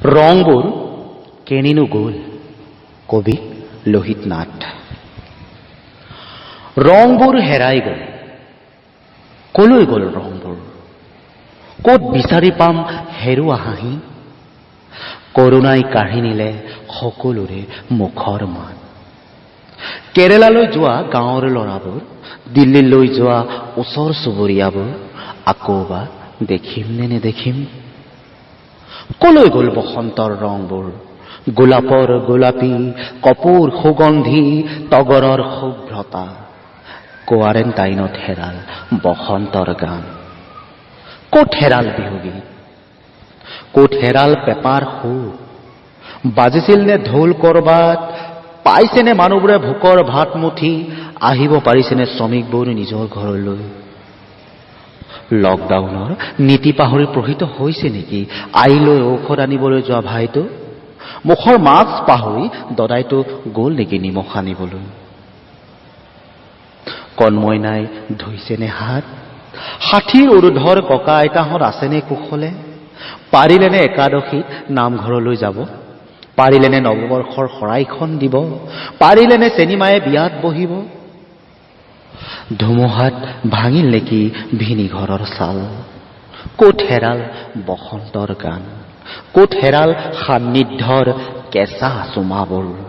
ৰংবোৰ কেনিনো গ'ল? কবি লোহিত নাথ। ৰংবোৰ হেৰাই গ'ল। কলৈ গ'ল ৰংবোৰ? ক'ত বিচাৰি পাম হেৰুৱা হাঁহি? কৰোণাই কাঢ়ি নিলে সকলোৰে মুখৰ মান। কেৰেলালৈ যোৱা গাঁৱৰ ল'ৰাবোৰ, দিল্লীলৈ যোৱা ওচৰ চুবুৰীয়াবোৰ আকৌ বা দেখিম নে নেদেখিম? কলৈ গ'ল বসন্তৰ ৰংবোৰ? গোলাপৰ গোলাপী, কপোৰ সুগন্ধি, তগৰৰ শুভ্ৰতা। কোৱাৰেণ্টাইনত হেৰাল বসন্তৰ গান। ক'ত হেৰাল বিহুগীত? ক'ত হেৰাল পেপাৰ সুৰ? বাজিছিল নে ঢোল কৰবাত? পাইছেনে মানুহবোৰে ভোকৰ ভাত মুঠি? আহিব পাৰিছেনে শ্ৰমিকবোৰ নিজৰ ঘৰলৈ? লকডাউনৰ নীতি পাহৰি প্ৰহিত হৈছে নেকি আইলৈ ঔষধ আনিবলৈ যোৱা ভাইটো? মুখৰ মাছ পাহৰি দদাইটো গ'ল নেকি নিমখ আনিবলৈ? কণমইনাই ধুইছেনে হাত? ৬০ ঊৰ্ধৰ ককা আইতাহঁত আছেনে কুশলে? পাৰিলেনে একাদশীত নামঘৰলৈ যাব? পাৰিলেনে নৱবৰ্ষৰ শৰাইখন দিব? পাৰিলেনে চিনেমায়ে বিয়াত বহিব? ধুমুহাত ভাঙিল নেকি ভিনিঘৰৰ ছাল? ক'ত হেৰাল বসন্তৰ গান? ক'ত হেৰাল সান্নিধ্যৰ কেঁচা চুমাবোৰ?